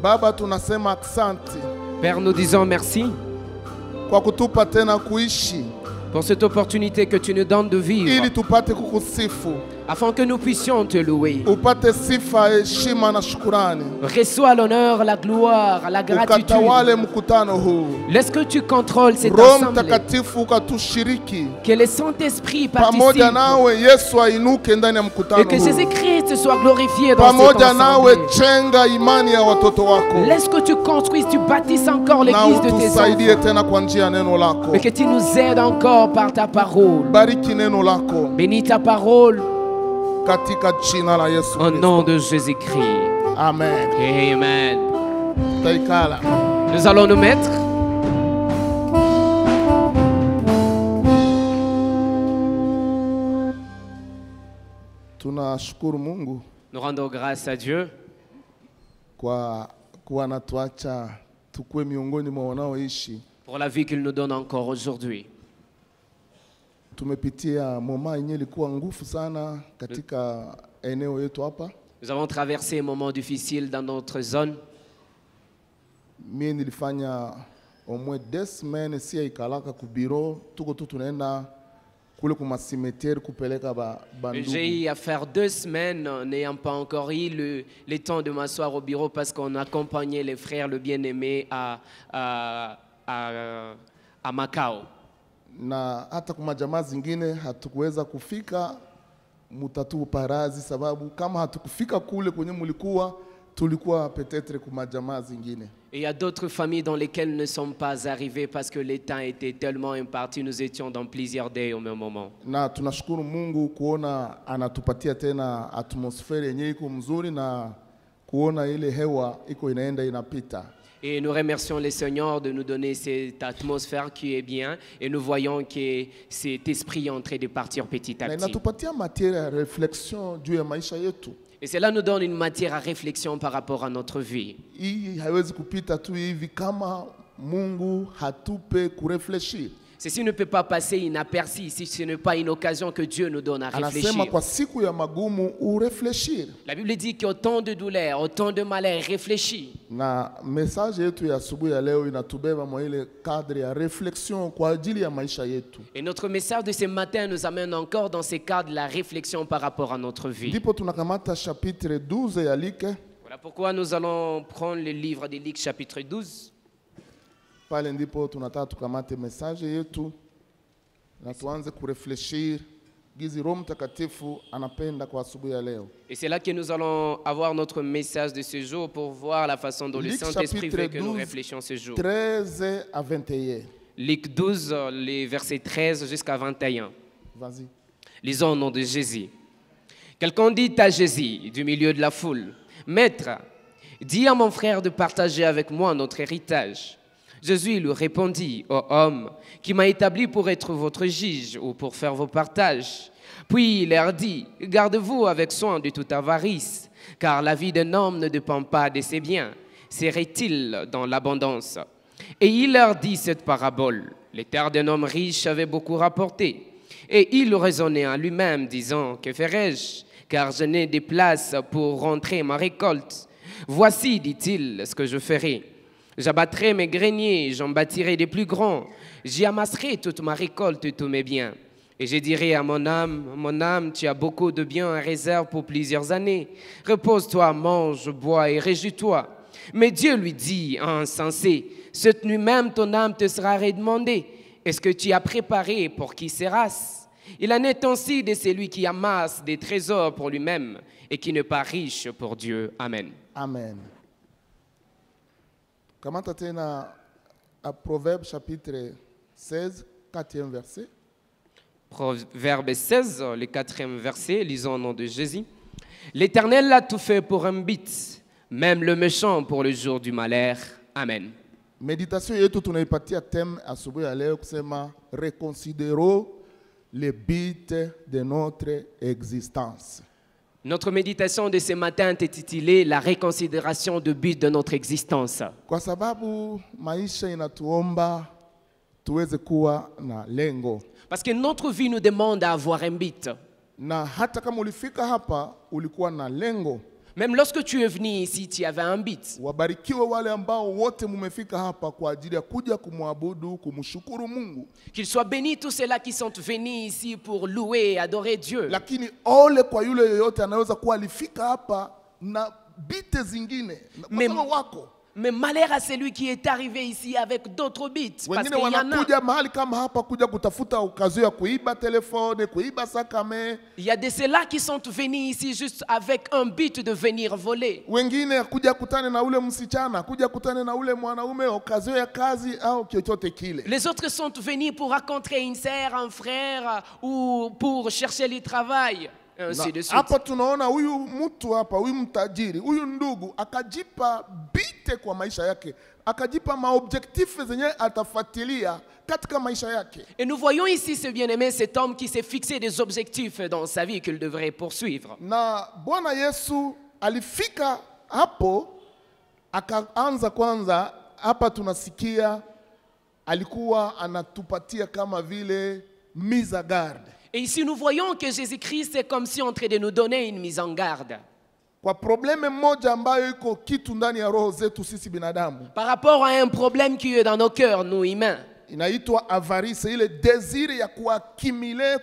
Baba, tunasema asante Père, nous disons merci kwa kutupa tena kuishi pour cette opportunité que tu nous donnes de vivre, ili tupate kukusifu, afin que nous puissions te louer. upate sifa, heshima na shukrani. Reçois l'honneur, la gloire, la gratitude. Ukatawale mkutano huu. Laisse que tu contrôles cette Roho assemblée. Mtakatifu ukatushiriki. Que le Saint-Esprit Pamoja participe. nawe Yesu ainuke ndani ya mkutano Et que huu. Jésus-Christ soit glorifié dans cette Pamoja nawe assemblée. chenga imani ya watoto wako. Laisse que tu construises, tu bâtisses encore Na l'église de tes utusaidie enfants. tena kwa njia ya neno lako. Et que tu nous aides encore par ta parole. Bariki neno lako Bénis ta parole katika jina la Yesu au Kristo. nom de Jésus-Christ. Amen. Amen. Taikala. Nous allons nous mettre. Tunashukuru Mungu Nous rendons grâce à Dieu kwa kuwa anatuacha tukue miongoni mwa wanaoishi. pour la vie qu'il nous donne encore aujourd'hui. Tumepitia moma yenye ilikuwa ngufu sana katika eneo yetu hapa. Nous avons traversé un moment difficile dans notre zone. Mimi nilifanya au moins 2 semaines si ikalaka ku bureau, tuko tu tunaenda kule kuma cimetière kupeleka bandugu. J'ai eu à faire 2 semaines n'ayant pas encore eu le temps de m'asseoir au bureau parce qu'on accompagnait les frères le bien-aimé à Macao. Na hata kuma jamaa zingine hatukuweza kufika, mutatupa razi sababu kama hatukufika kule kwenye mulikuwa tulikuwa peut-être kuma jamaa zingine. Et il y a d'autres familles dans lesquelles nous ne sommes pas arrivés parce que le temps était tellement imparti, nous étions dans plusieurs deuils au même moment. Na tunashukuru Mungu kuona anatupatia tena atmosfere yenye iko mzuri na kuona ile hewa iko inaenda inapita. Et nous remercions le Seigneur de nous donner cette atmosphère qui est bien et nous voyons que cet esprit est en train de partir petit à Na petit. inatupatia matière ya reflexion juu ya maisha yetu. Et cela nous donne une matière à réflexion par rapport à notre vie. Hii haiwezi kupita tu hivi kama Mungu hatupe kurefleshir. Ceci ne peut pas passer inaperçu si ce n'est pas une occasion que Dieu nous donne à réfléchir. Anasema kwa siku ya magumu urefleshir. La Bible dit qu'autant de douleurs, autant de malheur, réfléchis. Na message yetu ya asubuhi ya leo inatubeba mwa ile cadre ya reflexion kwa ajili ya maisha yetu. Et notre message de ce matin nous amène encore dans ce cadre de la réflexion par rapport à notre vie. Ndipo tunakamata chapitre 12 ya Luc. Voilà pourquoi nous allons prendre le livre de Luc chapitre 12. Pale ndipo tunataka tukamate message yetu na tuanze kurefleshir gizi Roho Mtakatifu anapenda kwa asubuhi ya leo. Et c'est là que nous allons avoir notre message de ce jour pour voir la façon dont le Luc Saint-Esprit veut chapitre que nous 12, réfléchissions ce jour. 13 à 21. Luc 12, les versets 13 jusqu'à 21. Vas-y. Lisons au nom de Jésus. Quelqu'un dit à Jésus du milieu de la foule, « Maître, dis à mon frère de partager avec moi notre héritage. » Jésus lui répondit, « Ô homme, qui m'a établi pour être votre juge ou pour faire vos partages ?» Puis il leur dit, « Gardez-vous avec soin de toute avarice, car la vie d'un homme ne dépend pas de ses biens. Serait-il dans l'abondance ?» Et il leur dit cette parabole. Les terres d'un homme riche avaient beaucoup rapporté. Et il raisonnait en lui-même, disant, « Que ferai-je, car je n'ai de place pour rentrer ma récolte. Voici, dit-il, ce que je ferai. J'abattrai mes greniers, j'en bâtirai des plus grands. J'y amasserai toute ma récolte et tous mes biens. Et je dirai à mon âme, tu as beaucoup de biens en réserve pour plusieurs années. Repose-toi, mange, bois et réjouis-toi. » Mais Dieu lui dit, insensé, « Cette nuit même, ton âme te sera redemandée. Est-ce que tu as préparé pour qui seras-ce? Il en est ainsi de celui qui amasse des trésors pour lui-même et qui n'est pas riche pour Dieu. » Amen. Amen. Kamata tena à Proverbe chapitre 16, 4e verset. Proverbe 16, le 4e verset, lisons au nom de Jésus. « L'Éternel a tout fait pour un but, même le méchant pour le jour du malheur. » Amen. Méditation yetu tunaipatia thème asubuhi ya leo kusema reconsidérons le but de notre existence. Notre méditation de ce matin est intitulée « La réconsidération du but de notre existence ». Kwa sababu maisha inatuomba tuweze kuwa na lengo. Parce que notre vie nous demande à avoir un but. Na hata kama ulifika hapa ulikuwa na lengo. Même lorsque tu es venu ici, tu avais un but. Wabarikiwe wale ambao wote mumefika hapa kwa ajili ya kuja kumwabudu, kumshukuru Mungu. Qu'ils soient bénis tous ceux-là qui sont venus ici pour louer et adorer Dieu. Lakini ole kwa yule yoyote anaweza kuwa alifika hapa na bite zingine. Kwa sababu wako. Mais malheur à celui qui est arrivé ici avec d'autres buts. Parce Wengine qu'il y en a. wanakuja mahali kama hapa kuja kutafuta ukazio ya kuiba telefone, kuiba sakame. Il y a de ceux-là qui sont venus ici juste avec un but de venir voler. Wengine kuja kutane na ule msichana, kuja kutane na ule mwanaume, ukazio ya kazi au chochote kile. Les autres sont venus pour rencontrer une sœur, un frère ou pour chercher le travail. Ainsi de suite. Hapa tunaona huyu mtu hapa, huyu mtajiri, huyu ndugu akajipa bite kwa maisha yake, akajipa maobjectif zenye atafuatilia katika maisha yake. Et nous voyons ici ce bien-aimé, cet homme qui s'est fixé des objectifs dans sa vie qu'il devrait poursuivre. Na Bwana Yesu alifika hapo, akaanza kwanza hapa tunasikia alikuwa anatupatia kama vile mise à garde. Et ici nous voyons que Jésus-Christ est comme si en train de nous donner une mise en garde. Kwa probleme moja ambayo iko kitu ndani ya roho zetu sisi binadamu. Par rapport à un problème qui est dans nos cœurs, nous humains. Inaitwa avarice, ile désir ya kuaccumuler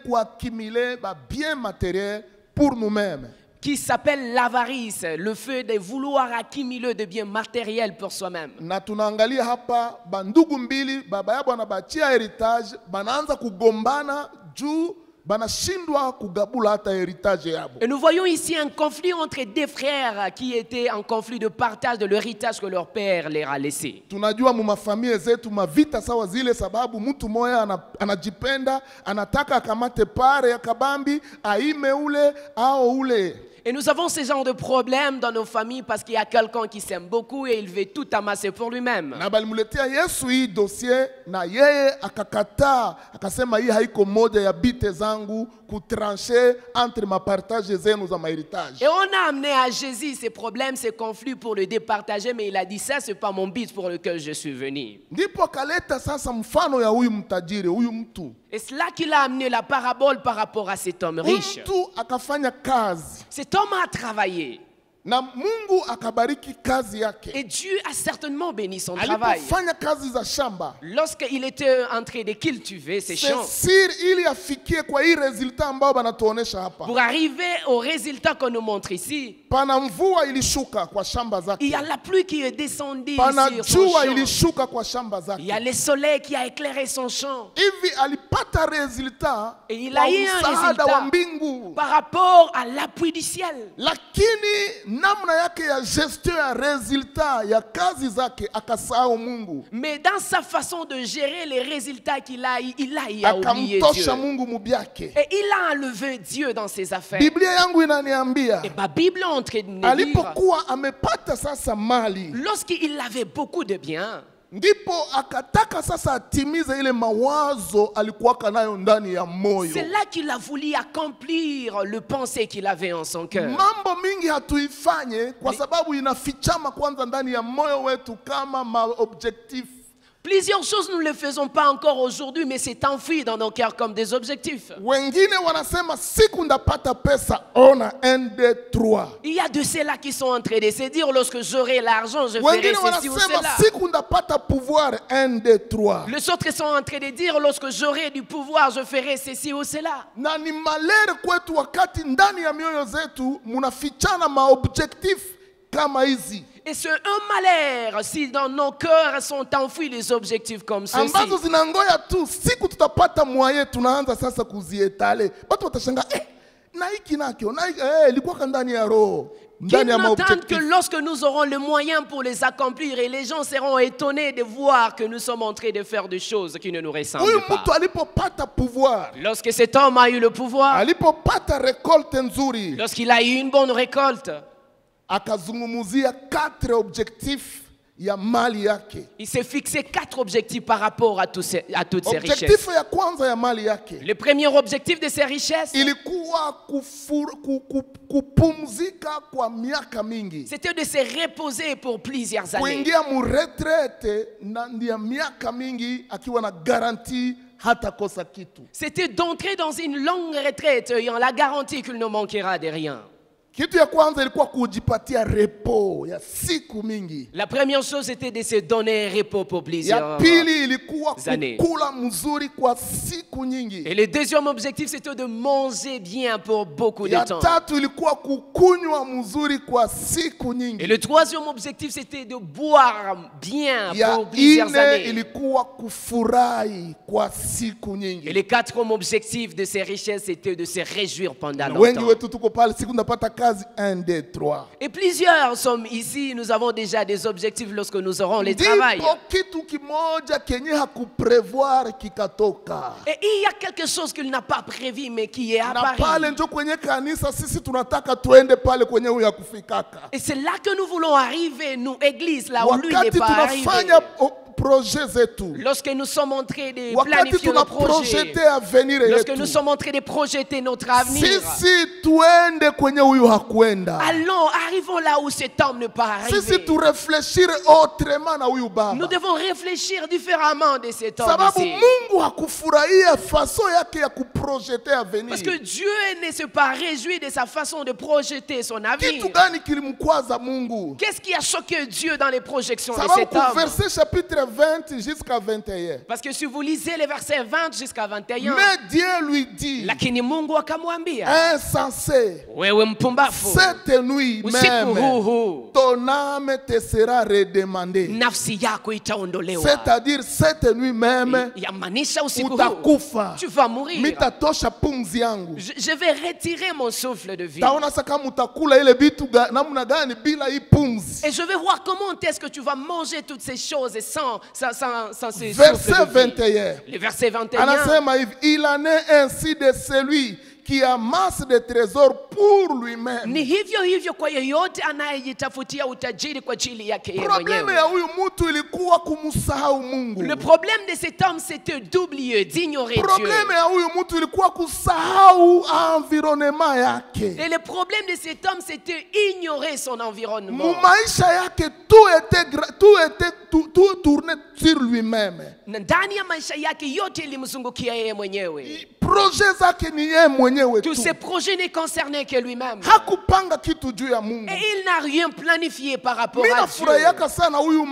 ba bien matériel pour nous-mêmes. Qui s'appelle l'avarice, le fait de vouloir accumuler de biens matériels pour soi-même. Na tunaangalia hapa bandugu mbili, baba yao anabachia heritage, banaanza kugombana juu banashindwa kugabula hata heritage yabo. Et nous voyons ici un conflit entre deux frères qui étaient en conflit de partage de l'héritage que leur père leur a laissé. Tunajua mu mafamilia zetu mavita sawa zile, sababu mtu moya anajipenda, anataka akamate pare ya kabambi, aime ule au ule. Et nous avons ce genre de problèmes dans nos familles parce qu'il y a quelqu'un qui s'aime beaucoup et il veut tout amasser pour lui-même. Na balimuletea Yesu hii dossier na yeye akakataa, akasema hii haiko moja ya bite zangu kutrancher entre ma partage zenu za maheritage. Et on a amené à Jésus ces problèmes, ces conflits pour le départager, mais il a dit ça, c'est pas mon but pour lequel je suis venu. Ndipo akaleta sasa mfano ya huyu mtajiri, huyu mtu. Et c'est là qu'il a amené la parabole par rapport à cet homme riche. Mtu akafanya kazi. Cet homme a travaillé. Na Mungu akabariki kazi yake. Et Dieu a certainement béni son travail. Alipofanya kazi za shamba, lorsqu'il était en train de cultiver ses champs, c'est ili afikie kwa hii resultat ambao banatuonesha hapa. Pour arriver au résultat qu'on nous montre ici, pana mvua ilishuka kwa shamba zake. Il y a la pluie qui est descendue pana sur son jua champ. ilishuka kwa shamba zake. Il y a le soleil qui a éclairé son champ. Hivi alipata resultat. Et il a eu un résultat wa mbingu par rapport à l'appui du ciel. Lakini namna yake ya gestion ya resultat ya kazi zake akasahau Mungu. Mais dans sa façon de gérer les résultats qu'il a, il a oublié Dieu. Mungu mubyake. Et il a enlevé Dieu dans ses affaires. Biblia yangu inaniambia. Et ma Bible est en train de nous dire. Alipokuwa amepata sasa mali. Lorsqu'il avait beaucoup de biens. Ndipo akataka sasa atimize ile mawazo alikuwa nayo ndani ya moyo. C'est là qu'il a voulu accomplir le pensée qu'il avait en son cœur. Mambo mingi hatuifanye kwa sababu inafichama kwanza ndani ya moyo wetu kama maobjectif. Plusieurs choses nous ne le faisons pas encore aujourd'hui, mais c'est enfoui dans nos cœurs comme des objectifs. Wengine wanasema siku ndapata pesa ona 1 2 3. Il y a de ceux-là qui sont en train de se dire lorsque j'aurai l'argent, je ferai ceci ou cela. Siku ndapata pouvoir 1 2 3. Les autres sont en train de dire lorsque j'aurai du pouvoir, je ferai ceci ou cela. Na ni malere kwetu wakati ndani ya mioyo zetu munafichana maobjectif kama hizi. Et c'est un malheur si dans nos cœurs sont enfouis les objectifs comme ceci. Ambazo zinangoya tu siku tutapata moyen tunaanza sasa kuzietale. Watu watashanga na hiki nakyo na ilikuwa ndani ya roho. Qui n'attendent que lorsque nous aurons le moyen pour les accomplir et les gens seront étonnés de voir que nous sommes en train de faire des choses qui ne nous ressemblent pas. Lorsque cet homme a eu le pouvoir, lorsqu'il a eu une bonne récolte, akazungumuzia 4 objectifs ya mali yake. Il s'est fixé 4 objectifs par rapport à toutes ces richesses. Objectif ya kwanza ya mali yake. Le premier objectif de ces richesses, ilikuwa kupumzika kwa miaka mingi. C'était de se reposer pour plusieurs années. Kuingia mu retraite na ndia miaka mingi akiwa na garantie hata kosa kitu. C'était d'entrer dans une longue retraite ayant la garantie qu'il ne manquera de rien. Kitu ya kwanza ilikuwa kujipatia repo ya siku mingi. La première chose était de se donner un repos pour Ya plusieurs pili ilikuwa années. kukula mzuri kwa siku nyingi. Et le deuxième objectif, c'était de manger bien pour beaucoup de Ya temps. tatu ilikuwa kukunywa mzuri kwa siku nyingi. Et le troisième objectif, c'était de boire bien Ya pour plusieurs ine années. ilikuwa kufurahi kwa siku Et nyingi. le quatrième objectif de ces richesses, c'était de se réjouir pendant Wengi longtemps. wetu tuko pale siku ndapata kazi 1 2 3. Et plusieurs sommes ici, nous avons déjà des objectifs lorsque nous aurons les travail. Ndipo kitu kimoja kenye hakuprevoir kikatoka. Et il y a quelque chose qu'il n'a pas prévu, mais qui est Na apparu. pale njo kwenye kanisa sisi tunataka tuende pale kwenye huyo kufikaka. Et c'est là que nous voulons arriver, nous, église, là où lui n'est Wakati pas arrivé. tunafanya projet zetu. Lorsque nous sommes en train de Wakati planifier nos tunaprojete projets, avenir lorsque yetu. nous sommes en train de projeter notre avenir, Sisi tuende kwenye huyu hakuenda. allons, arrivons là où cet homme n'est pas Sisi arrivé. turefleshire autrement na huyu Nous baba. devons réfléchir différemment de cet homme Sababu ici. Mungu hakufurahia faso yake ya kuprojete avenir. Parce que Dieu ne s'est pas réjoui de sa façon de projeter son avenir. Kitu gani kilimkwaza Mungu? Qu'est-ce qui a choqué Dieu dans les projections de Sababu cet ku homme? verset chapitre 20 jusqu'à 21. Parce que si vous lisez les versets 20 jusqu'à 21, Mais Dieu lui dit, lakini Mungu akamwambia, insensé, wewe mpumbafu, cette nuit usiku même, huu ton âme te sera redemandée. nafsi yako itaondolewa. C'est-à-dire, cette nuit même, Yamaanisha usiku huu utakufa. tu vas mourir. Mitatosha pumzi yangu. Je vais retirer mon souffle de vie. Taona sasa kama utakula ile bitu namna gani bila hii pumzi. Et je vais voir comment est-ce que tu vas manger toutes ces choses sans ces Verset souffles de vie. 21. Le verset 21. Anasema hivi, il en est ainsi de celui qui amasse des trésors pour lui-même. Ni hivyo hivyo kwa yeyote anayejitafutia utajiri kwa ajili yake yeye Probleme mwenyewe. ya huyu mtu ilikuwa kumsahau Mungu. Le problème de cet homme, c'était d'oublier, d'ignorer Dieu. Probleme ya huyu mtu ilikuwa kusahau environnement yake. Et le problème de cet homme, c'était ignorer son environnement. Mu maisha yake tout tourné sur lui-même. Na ndani ya maisha yake yote ilimzungukia yeye mwenyewe. Projet zake ni yeye mwenyewe tu. Tous ses projets ne concernaient que lui-même. Hakupanga kitu juu ya Mungu. Et il n'a rien planifié par rapport Mimi à Dieu. nafurahiaka sana huyu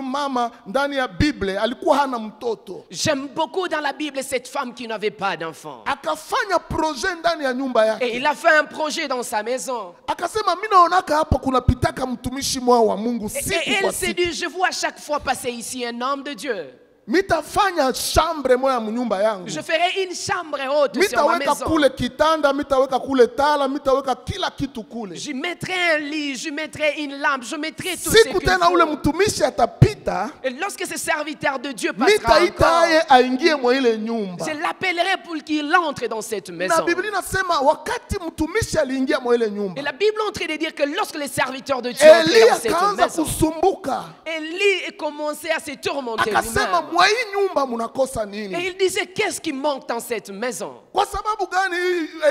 mama ndani ya Biblia alikuwa hana mtoto. J'aime beaucoup dans la Bible cette femme qui n'avait pas d'enfant. Akafanya projet ndani ya nyumba Et yake. il a fait un projet dans sa maison. Akasema mimi naonaka hapa kuna pitaka mtumishi mwao wa Mungu Et siku elle kwa s'est siku. dit, je vois chaque fois passer ici un homme de Dieu. Mitafanya chambre moya mnyumba yangu. Je ferai une chambre haute sur ma Mitaweka maison. kule kitanda, mitaweka kule tala, mitaweka kila kitu kule. Je mettrai un lit, je mettrai une lampe, je mettrai tout ce Siku qu'il tena ule faut. mtumishi atapita, Et lorsque ce serviteur de Dieu passera mitaita encore, aye aingie mwa ile nyumba. je l'appellerai pour qu'il entre dans cette Na maison. Biblia inasema wakati mtumishi aliingia mwa ile Et nyumba, la Bible est en train de dire que lorsque le serviteur de Dieu entre Eli dans cette akaanza maison, kusumbuka. Élie commençait à se tourmenter Akasema lui-même. mwa hii nyumba munakosa Et nini? il disait, qu'est-ce qui manque dans cette maison? Kwa sababu gani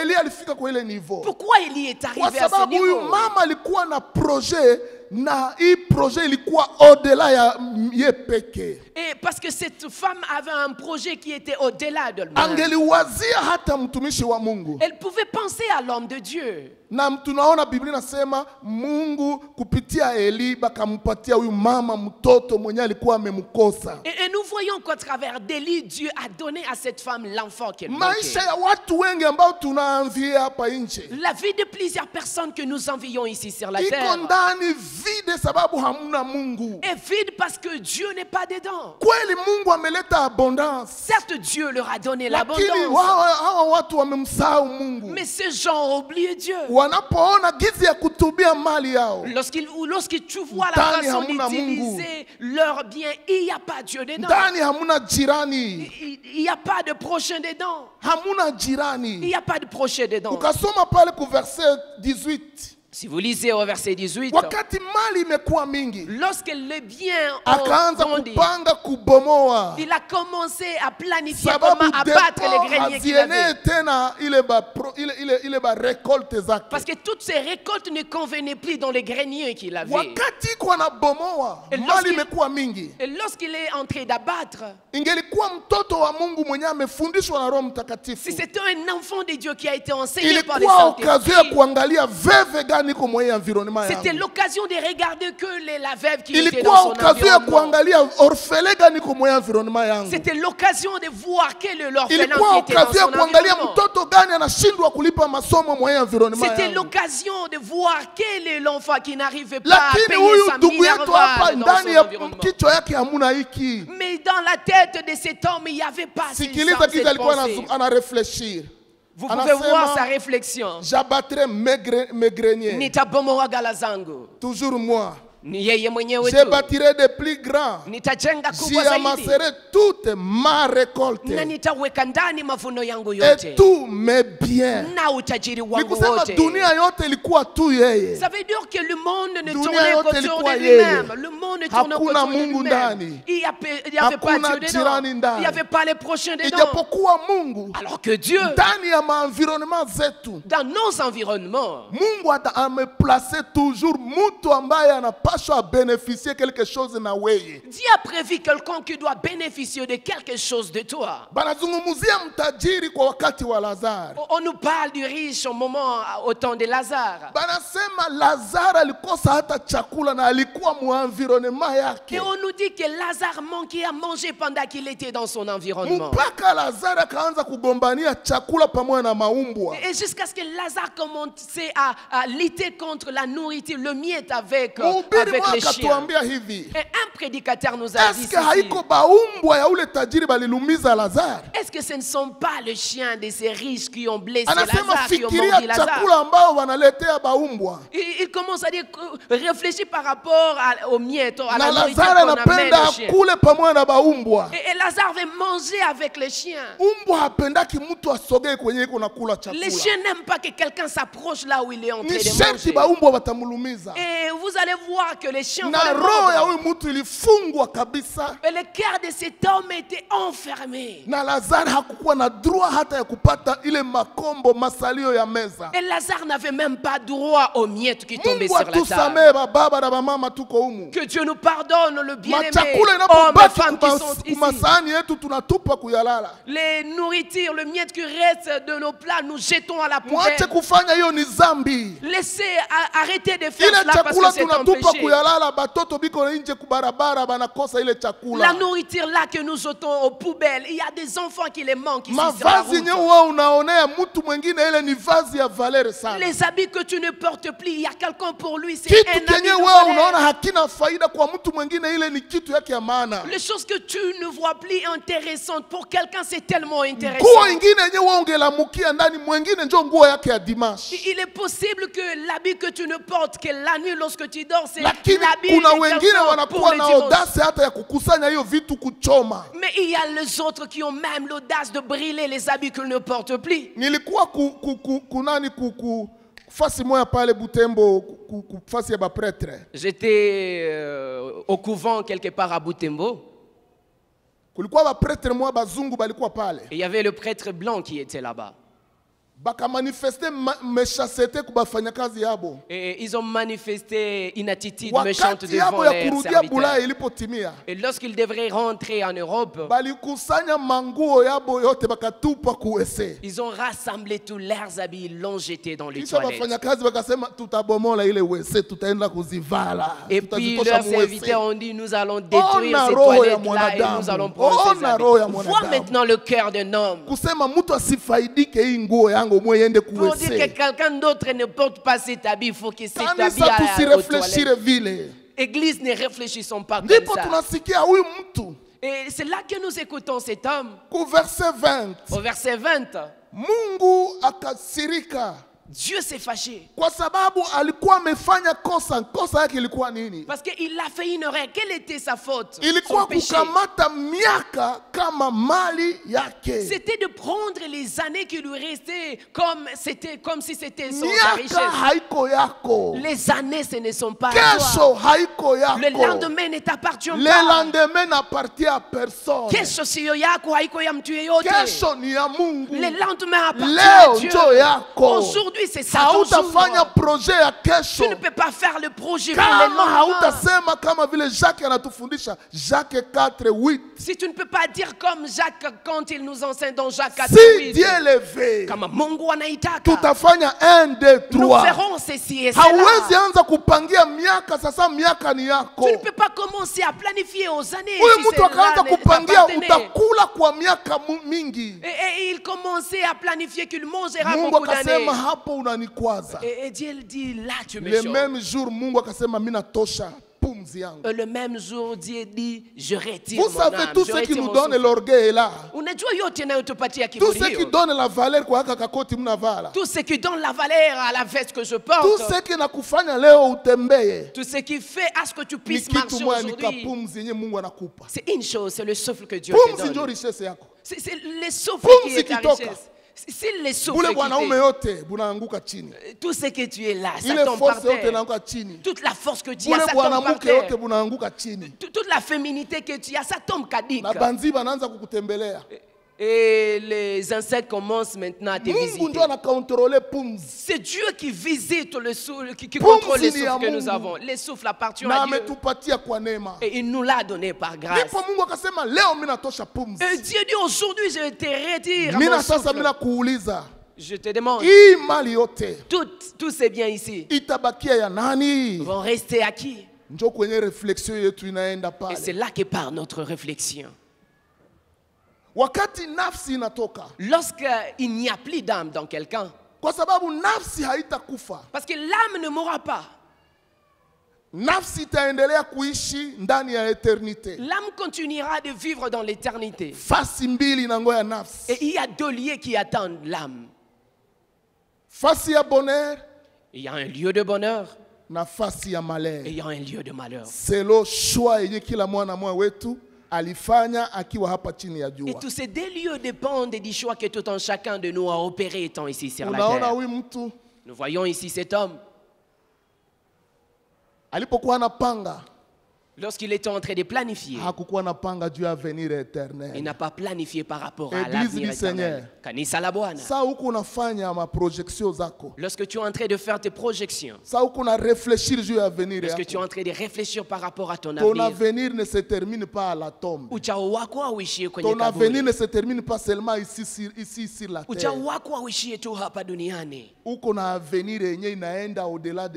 Eli alifika kwa ile niveau? Pourquoi Élie est Kwa arrivé à ce sababu huyu niveau? mama alikuwa na projet na hii projet ilikuwa au-delà ya ye peke. Et parce que cette femme avait un projet qui était au-delà de lui-même. Angeliwazia hata mtumishi wa Mungu. Elle pouvait penser à l'homme de Dieu. Na tunaona Biblia inasema Mungu kupitia Eli bakampatia huyu mama mtoto mwenye alikuwa amemkosa. Et nous voyons qu'à travers d'Élie, Dieu a donné à cette femme l'enfant qu'elle Maisha manquait. ya watu wengi ambao tunaanzia hapa nje La vie de plusieurs personnes que nous envions ici sur la iko terre ndani vide sababu hamuna Mungu. est vide parce que Dieu n'est pas dedans. Kweli Mungu ameleta abondance, Certes, Dieu leur a donné lakini l'abondance, hawa watu wamemsahau Mungu. mais ces gens ont oublié Dieu. Wanapoona gizi ya kutubia mali yao, Lorsque tu vois la Ndani façon hamuna d'utiliser leurs biens, il n'y a pas Dieu dedans. ndani hamuna jirani, Il n'y a pas de prochain dedans. hamuna Il jirani. n'y a pas de prochain dedans. Ukasoma pale ku verset 18, Si vous lisez au verset 18, wakati mali imekuwa mingi, lorsque les biens ont akaanza grandi, kupanga kubomoa, il a commencé à planifier sababu comment abattre depo les greniers qu'il avait. hazienee tena ile ba récolte zake. Parce que toutes ces récoltes ne convenaient plus dans les greniers qu'il avait. Wakati kwa na bomoa, Et mali imekuwa mingi, Et lorsqu'il est en train d'abattre, ingelikuwa mtoto wa Mungu mwenye amefundishwa na Roho si Mtakatifu, c'était un enfant de Dieu qui a été enseigné par les ilikuwa okazio ya Saint-Esprit, kuangalia veve gani kwa mwenye environnement c'était yangu. l'occasion de regarder que la veuve qui était Ilikuwa dans son okazio ya environnement. kuangalia orfele gani kwa mwenye environnement yangu. C'était l'occasion de voir quel est l'orphelin Ilikuwa qui était dans okazio ya son kuangalia environnement. mtoto gani anashindwa kulipa masomo mwenye environnement C'était yangu. l'occasion de voir quel est l'enfant qui n'arrivait pas à Lakini payer huyu sa ndugu yetu hapa minerval dans ndani son ya environnement. kichwa yake hamuna hiki. Mais dans la tête de cet homme, il n'y avait pas Sikiliza cette kitu alikuwa pensée. anarefleshir. Vous pouvez Anasema, voir sa réflexion. J'abattrai mes greniers. Nitabomoa gala zangu. Toujours moi. Ni yeye mwenyewe Je tu. bâtirai des plus grands. Nitajenga J'y kubwa zaidi. amasserai toute ma récolte Na nitaweka ndani mavuno yangu et yote. tous mes biens. Na utajiri Ni wangu kusema wote. dunia yote ilikuwa tu yeye. Ça veut dire que le monde ne Dunia tournait yote qu'autour ilikuwa de yeye. lui-même. Le monde ne tournait Hakuna qu'autour de Mungu lui-même. ndani. Il n'y avait pas Hakuna Dieu jirani dedans. ndani. Il n'y avait pas les prochains dedans. Ijapokuwa Mungu Alors que Dieu, ndani ya maenvironnement zetu, dans nos environnements, Mungu ameplace toujours mtu ambaye anapaswa bénéficier quelque chose na weye. Dieu a prévu quelqu'un qui doit bénéficier de quelque chose de toi. Banazungumuzia mtajiri kwa wakati wa Lazare. On nous parle du riche au temps de Lazare. Banasema Lazare alikosa hata chakula na alikuwa mu environnement Et yake. on nous dit que Lazare manquait à manger pendant qu'il était dans son environnement. Mpaka Lazare akaanza kugombania chakula pamoja na maumbwa. Et jusqu'à ce que Lazare commençait à lutter contre la nourriture, le miette avec Mhubiri les mwaka chiens. tuambia hivi. Et un prédicateur nous a dit Eske haiko baumbwa ya ule tajiri balilumiza Lazare? est-ce que ce ne sont pas les chiens de ces riches qui ont blessé Anasema Lazare, qui ont fikiria mordu Lazare? chakula ambao wanaletea baumbwa. Il commence à dire, réfléchis par rapport aux miettes, à Na la nourriture Lazare qu'on amène anapenda aux chiens. akule pamoja na baumbwa. Et Lazare veut manger avec les chiens. Umbwa hapendaki mtu asogee kwenye iko nakula chakula. Les chiens n'aiment pas que quelqu'un s'approche là où il est en train Ni de sherti manger. baumbwa batamulumiza. Et vous allez voir que les chiens Na vont le roho ya mordre. huyu mtu ilifungwa kabisa. Et le cœur de cet homme était enfermé. Na Lazare hakukuwa na droit hata ya kupata ile makombo masalio ya meza. Et Lazare n'avait même pas droit aux miettes qui tombaient Mungu sur la table. atusamee baba na bamama tuko humu. Que Dieu nous pardonne, le bien-aimé, Machakula hommes et inapobaki femmes qui sont ici. kumasahani yetu tunatupa kuyalala. Les nourritures, le miette qui reste de nos plats, nous jetons à la poubelle. Mwache kufanya hiyo ni zambi. Laissez arrêter de faire Ile cela parce chakula que c'est un tunatupa péché. kuyalala, batoto biko nje kubarabara banakosa ile La chakula. nourriture là que nous jetons aux poubelles, il y a des enfants qui les manquent ici sur la Mavazi yenye route. wewe unaonea mtu mwingine ile ni vazi ya valere sana. Les habits que tu ne portes plus, il y a quelqu'un pour lui, c'est Kitu un habit kenye de wewe unaona valeur. hakina faida kwa mtu mwingine ile ni kitu yake ya maana. Les choses que tu ne vois plus intéressantes, pour quelqu'un c'est tellement intéressant. Nguo ingine yenye wewe ungelamukia ndani mwingine ndio nguo yake ya dimashi. Il est possible que l'habit que tu ne portes que la nuit lorsque tu dors, c'est Lakini l'habit kuna de wengine quelqu'un pour wanakuwa le na dimanche. audace hata ya kukusanya hiyo vitu kuchoma. Mais il y a les autres qui ont même l'audace de brûler les habits qu'ils ne portent plus. Nilikuwa kunani fasi moya pale Butembo fasi ya bapretre. J'étais au couvent quelque part à Butembo. Kulikuwa bapretre moya bazungu balikuwa pale. Et il y avait le prêtre blanc qui était là-bas. Baka manifeste méchanceté kubafanya kazi yabo. Et ils ont manifesté une attitude méchante Wakati yabo devant ya les kurudia serviteurs. Bulaya ilipotimia. Et lorsqu'ils devraient rentrer en Europe, Balikusanya manguo yabo yote bakatupa kuwese. ils ont rassemblé tous leurs habits, ils l'ont jeté dans les Kisha bafanya toilettes. kazi bakasema tutabomola ile wese tutaenda kuzivala. Et puis Tutazitosha leurs mu wese. serviteurs ont dit, nous allons détruire Ona ces roho ya toilettes-là et mwanadamu. nous allons prendre ces Ona roho ya habits. Vois mwanadamu. maintenant le cœur d'un homme. Kusema mtu asifaidike hii nguo yangu mwe yende Pour dire que kuwese. quelqu'un d'autre ne porte pas cet habit, il faut que cet habit Kanisa aille aux tusirefleshire toilettes. vile. Église, ne réfléchissons pas comme Ndipo ça. tunasikia huyu mtu Et c'est là que nous écoutons cet homme. ku verset 20. Au verset 20, Mungu akasirika Dieu s'est fâché. Kwa sababu alikuwa amefanya kosa. Kosa yake ilikuwa nini? Parce qu'il a fait une erreur. Quelle était sa faute? Ilikuwa Son péché. kukamata miaka kama mali yake. C'était de prendre les années qui lui restaient comme si c'était sa Miaka richesse. haiko yako. Les années, ce ne sont pas à Kesho toi. haiko yako. Le lendemain ne t'appartient Le pas. lendemain n'appartient à personne. Kesho siyo yako, haiko ya mtu yeyote. Kesho ni ya Mungu. Le lendemain appartient Leo à Dieu. njo yako. Aujourd'hui, c'est ça ton Hautafanya jour. projet ya kesho. Tu ne peux pas faire le projet pour le Kama lendemain. hautasema kama vile Jacques anatufundisha, Jacques 4:8. Si tu ne peux pas dire comme Jacques quand il nous enseigne dans Jacques Si 4:8. Dieu le veut, Kama Mungu anaitaka. tutafanya 1, 2, Nous 3. ferons ceci et Hauwezi cela. anza kupangia miaka, sasa miaka ni yako. Tu ne peux pas commencer à planifier aux années. Huyu si mtu c'est akaanza là, les kupangia appartenait. utakula kwa miaka mingi. Et il commençait à planifier qu'il mangera Mungu beaucoup d'années. akasema hapo unanikwaza. Et Dieu dit, là tu me Le choques. même jour Mungu akasema mimi natosha pumzi yangu. Le même jour, Dieu dit, je retire Vous mon savez, âme, tout je ce qui retire nous mon donne souffle. l'orgueil est là. Unajua yote inayotupatia Tout ce kiburi qui hiyo. donne la valeur kwa haka kakoti mnavala. Tout ce qui donne la valeur à la veste que je porte. Tout ce qui nakufanya leo utembee. Tout ce qui fait à ce que tu Ni puisses kitu marcher moja, ni aujourd'hui. kapumzi yenye Mungu anakupa. C'est une chose, c'est le souffle que Dieu te Pumzi ndio donne. richesse yako. C'est le souffle Pumzi qui est ta kitoka. richesse. C'est le souffle Bule qui bwanaume fait. yote bunaanguka chini. Tout ce que tu es là, ça Ile tombe par force yote terre. inaanguka chini. Toute la force que tu as, Bule ça tombe par bwanamke terre. yote bunaanguka chini. Toute la féminité que tu as, ça tombe caduque. Na banzi banaanza kukutembelea. Et les insectes commencent maintenant à te Mungu visiter. ndio anakontrole pumzi. C'est Dieu qui visite le souffle, qui Pumzi contrôle les ni ya souffles que nous Mungu. avons. Les souffles appartiennent Na à Dieu. ametupatia kwa neema. Et il nous l'a donné par grâce. Ndipo Mungu akasema leo mimi natosha pumzi. Et Dieu dit aujourd'hui, je te retire Mina mon sasa souffle. mimi nakuuliza, Je te demande, hii mali yote tous ces biens ici itabakia ya nani? vont rester à qui? Njoo kwenye reflexion yetu inaenda Et c'est pale. là que part notre réflexion. Wakati nafsi inatoka, Lorsqu'il n'y a plus d'âme dans quelqu'un, kwa sababu nafsi haitakufa. parce que l'âme ne mourra pas. Nafsi itaendelea kuishi ndani ya eternite. L'âme continuera de vivre dans l'éternité. Fasi mbili inangoya nafsi. Et il y a deux lieux qui attendent l'âme. Fasi ya bonheur Il y a un lieu de bonheur na fasi ya et malheur. il y a un lieu de malheur. Selo shwa yenye kila mwana mwa wetu alifanya akiwa hapa chini ya Et jua. tous ces deux lieux dépendent du choix que tout un chacun de nous a opéré étant ici sur la Unaona terre. huyu mtu Nous voyons ici cet homme. alipokuwa anapanga, Lorsqu'il était en train de planifier, hakukuwa anapanga juu ya avenir il eternel. n'a pas planifié par rapport à Église l'avenir du Seigneur. éternel. Kanisa la Bwana. Saa huku unafanya maprojection zako, Lorsque tu es en train de faire tes projections, saa huku una réfléchir juu ya avenir lorsque tu es yako. en train de réfléchir par rapport à ton Ton avenir, avenir ne se termine pas à la tombe. uchao wako hauishie kwenye Ton avenir ne kaburi. se termine pas seulement ici sur la Uchao terre. wako hauishie tu hapa duniani. Uko na avenir yenye inaenda au-delà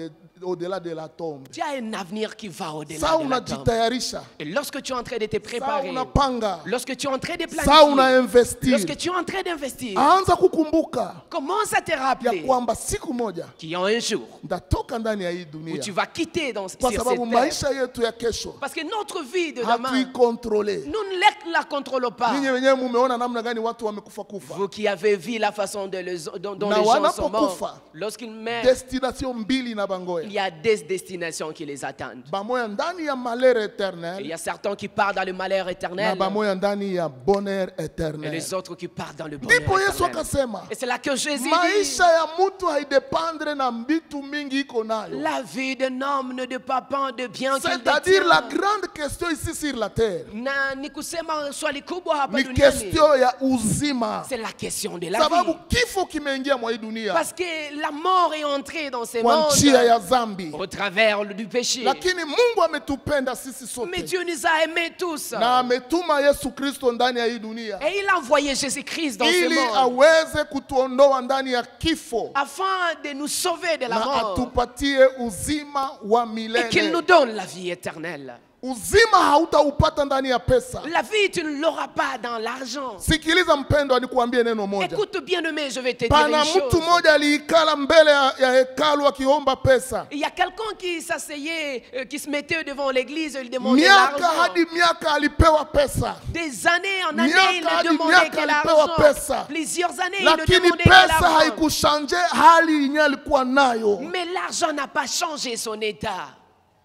de la tombe. Tu as un avenir qui va au-delà Saa de la tombe. unajitayarisha, Et lorsque tu es en train de te saa préparer, unapanga, lorsque tu es en train de saa planifier, unainvestir, lorsque tu es en train d'investir, anza kukumbuka commence à te ya rappeler kwamba siku moja qu'il y a un jour ndatoka ndani ya hii où dunia, tu vas quitter sur kwa cette sababu terre. maisha yetu ya kesho Parce que notre vie de demain, hatuikontrole. nous ne la contrôlons pas. Ninyi wenyewe mumeona namna gani watu wamekufa kufa. Vous qui avez vu la façon dont Na les gens sont morts, wanapokufa, lorsqu'ils meurent, destination mbili na il bangoya, y a des destinations qui les attendent. bamoya ndani ya malheur Et il y éternel a certains qui partent dans le malheur na éternel bamoya ndani ya bonheur et éternel. les autres qui partent dans le bonheur Ndipo Yesu éternel. akasema Et c'est là que Jésus dit, maisha ya mtu haidependre na vitu mingi iko nayo. la vie d'un homme ne dépend pas de bien qu'il C'est-à-dire la détient. grande question ici sur la terre Na ni kusema swali kubwa hapa ni duniani. question ya uzima, C'est la question de la sababu vie. kifo kimeingia mwa hii dunia Parce que la mort est entrée dans ce kwa monde njia ya zambi, au travers du péché. lakini Mungu ametupenda sisi Mais sote Dieu nous a aimés tous. na ametuma Yesu Kristo ndani ya hii dunia Et il a envoyé Jésus-Christ dans ce ili monde aweze kutuondoa ndani ya kifo afin de nous sauver de la na mort atupatie uzima wa et qu'il nous milele. donne la vie éternelle. Uzima hautaupata ndani ya pesa. La vie, tu ne l'auras pas dans l'argent. Sikiliza mpendwa, nikuambie neno moja. Écoute bien aimé, je vais te dire Pana une mtu chose. mmoja aliikala mbele ya hekalu akiomba pesa. Il y a quelqu'un qui s'asseyait, qui se mettait devant l'église, il demandait Miaka l'argent. hadi miaka alipewa pesa. Des années en années, il Miaka ne hadi demandait miaka que alipewa l'argent. pesa. Plusieurs années, il ne Lakini demandait que pesa l'argent. haikushanje hali yenye alikuwa nayo. Mais l'argent n'a pas changé son état.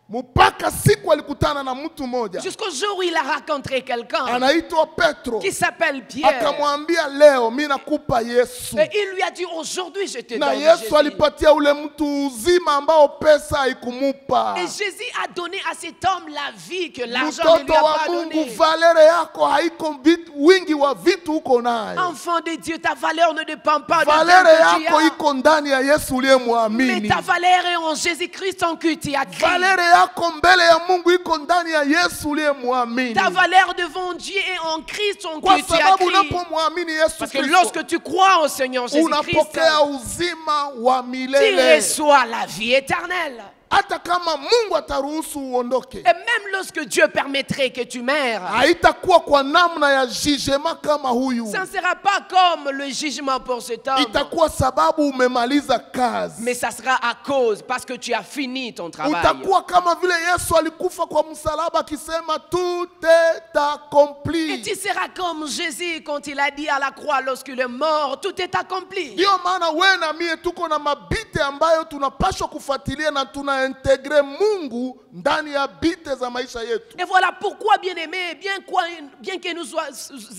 Mpaka siku alikutana na mtu mmoja Jusqu'au jour où il a rencontré quelqu'un anaitwa Petro. qui s'appelle Pierre. Akamwambia, leo mimi nakupa Yesu. Et il lui a dit, aujourd'hui je te Na donne Yesu Jésus. alipatia ule mtu uzima ambao pesa haikumupa. Et Jésus a donné à cet homme la vie que l'argent ne lui Mtoto a wa pas Mungu, donné. valere yako haiko wingi wa vitu uko nayo. Enfant de Dieu, ta valeur ne dépend pas de ce Valere que tu yako as. iko ndani ya Yesu Mais uliyemwamini. ta valeur est en Jésus-Christ en qui tu as créé. Valere yako mbele ya Mungu iko ndani ya Yesu uliyemwamini. Ta valeur devant Dieu est en Christ en Kwa qui tu as sababu créé. unapomwamini Yesu Parce que Kristo, lorsque tu crois au Seigneur Jésus-Christ, unapokea uzima wa tu milele. reçois la vie éternelle. Hata kama Mungu ataruhusu uondoke, Et même lorsque Dieu permettrait que tu meurs, haitakuwa kwa namna ya jugement kama huyu. ça ne sera pas comme le jugement pour cet homme, Itakuwa sababu umemaliza kazi. mais ça sera à cause, parce que tu as fini ton travail. Utakuwa kama vile Yesu alikufa kwa msalaba akisema tout est accompli. Et tu seras comme Jésus quand il a dit à la croix lorsqu'il est mort, tout est accompli. Ndio maana wewe na mie tuko na mabite ambayo tunapaswa kufuatilia na tunaintegre Mungu ndani ya bite za maisha yetu. Et voilà pourquoi, bien-aimés, bien que nous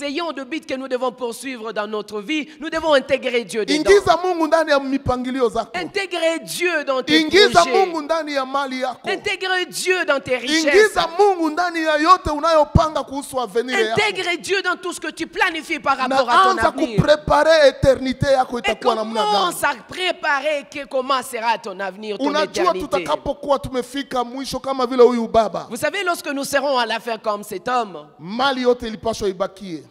ayons de buts que nous devons poursuivre dans notre vie, nous devons intégrer Dieu dedans. Ingiza Mungu ndani ya mipangilio zako. Intégrer Dieu dans tes Ingiza projets. Mungu ndani ya mali yako. Intégrer Dieu dans tes richesses. Ingiza Mungu ndani ya yote unayopanga kuhusu avenir yako. Intègre Dieu dans tout ce que tu planifies par rapport à ton Naanza avenir. kuprepare eternite yako Et itakuwa namna gani. commence à préparer comment sera ton avenir, ton Unajua éternité. tutakapokuwa tumefika mwisho kama vile huyu baba, Vous savez, lorsque nous serons à la fin comme cet homme, mali yote ilipaswa ibakie.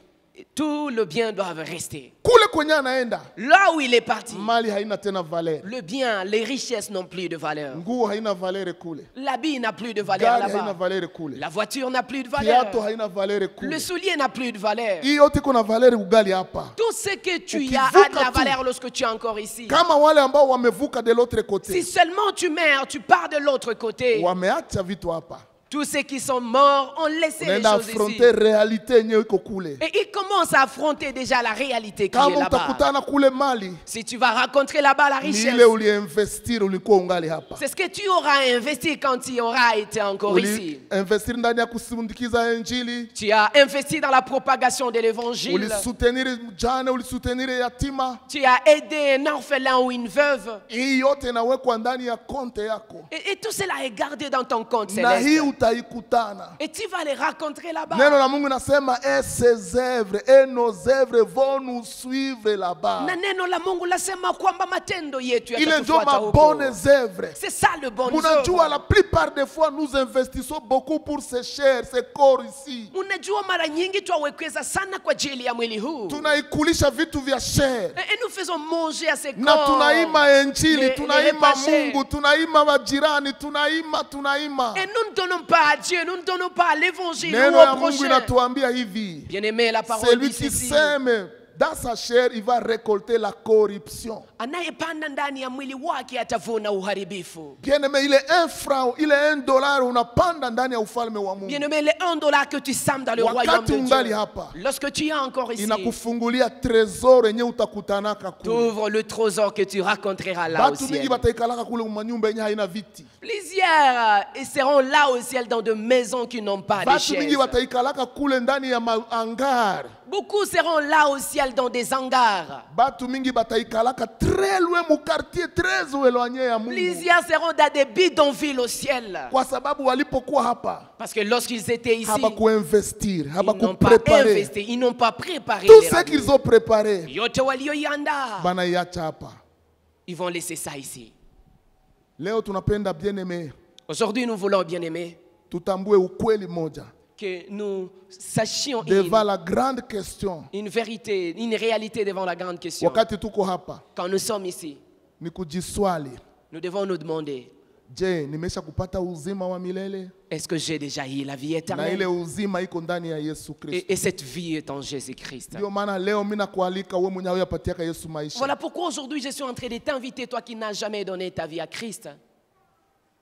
tout le bien doit rester. Kule kwenye anaenda, Là où il est parti, mali haina tena valere. le bien, les richesses n'ont plus de valeur. Nguo haina valere kule. L'habit n'a plus de valeur Gari haina là-bas. valere kule. La voiture n'a plus de valeur. Kiato haina valere Le kule. soulier n'a plus de valeur. Hii yote iko na valere ugali hapa. Tout ce que tu Ukivuka as a de la tu. valeur lorsque tu es encore ici. Kama wale ambao wamevuka de l'autre Si côté, seulement tu meurs, tu pars de l'autre côté. wameacha vitu hapa. Tous ceux qui sont morts ont laissé les Unaenda choses ici. affronter realite yenyewe iko kule. Et ils commencent à affronter déjà la réalité qui est Kama là-bas. utakutana kule mali, Si tu vas rencontrer là-bas la ni richesse, ile uliinvestir ulikuwa ungali hapa. c'est ce que tu auras investi quand tu auras été encore ici. Uliinvestir ndani ya kusindikiza injili, Tu as investi dans la propagation de l'évangile. ulisoutenir mjane, ulisoutenir yatima. Tu as aidé un orphelin ou une veuve. Hii yote inawekwa ndani ya konte yako, Et tout cela est gardé dans ton compte na hii céleste. utaikutana. Et tu vas les rencontrer là-bas. Neno la Mungu nasema ses œuvres et nos œuvres vont nous suivre là-bas. Na neno la Mungu lasema kwamba matendo yetu Ile ndio yatatufuata huko. mabonne œuvres. C'est ça le bon Munajua la plupart des fois nous investissons beaucoup pour ces chairs, ces corps ici. Unajua mara nyingi twawekeza sana kwa ajili ya mwili huu. Tunaikulisha vitu vya chair. Et nous faisons manger à ces Na corps. tunaima injili, Les tunaima repas chers. Mungu, tunaima majirani, tunaima. Et nous ne donnons pas à Dieu, nous ne donnons pas à l'évangile ou Neno au ya Mungu prochain. inatuambia hivi. Bien-aimé, la parole Celui dit qui ceci. sème dans sa chair, il va récolter la corruption. Anayepanda ndani ya mwili wake atavuna uharibifu. Bien-aimé, il est 1 franc, il est 1 dollar, unapanda ndani ya ufalme wa Mungu. Bien-aimé, les 1 dollar que tu sèmes dans le Wakati royaume de ungali Dieu, hapa, lorsque tu es encore ici, inakufungulia trésor yenye utakutanaka kule. t'ouvres le trésor que tu rencontreras là au Batu mingi ciel. bataikalaka kule manyumba yenye haina viti. Plusieurs seront là au ciel dans de maisons qui n'ont pas de Batu mingi chaises. bataikalaka kule ndani ya hangar. Beaucoup seront là au ciel dans des hangars. Batu mingi bataikalaka très loin mu quartier très éloigné ya Mungu. Plusieurs seront dans des bidonvilles au ciel. Kwa sababu walipokuwa hapa Parce que lorsqu'ils étaient ici, habakuinvestir, ils n'ont pas habakuprepare. investi, ils n'ont pas préparé Tout les ce radios. qu'ils ont préparé, Yote walioiandaa, banaiacha hapa. ils vont laisser ça ici. Leo tunapenda bien aimé, Aujourd'hui, nous voulons, bien aimer, tutambue ukweli moja. que nous sachions Devant la grande question, une vérité, une réalité devant la grande question. wakati tuko hapa, Quand nous sommes ici, ni kujiswali, nous devons nous demander, Je, nimesha kupata uzima wa milele? Est-ce que j'ai déjà eu la vie Na éternelle? ile uzima iko ndani ya Yesu Kristo. Et cette vie est en Jésus-Christ. Ndio maana leo mimi nakualika wewe mwenyewe yapatiaka Yesu maisha. Voilà pourquoi aujourd'hui je suis en train de t'inviter, toi qui n'as jamais donné ta vie à Christ.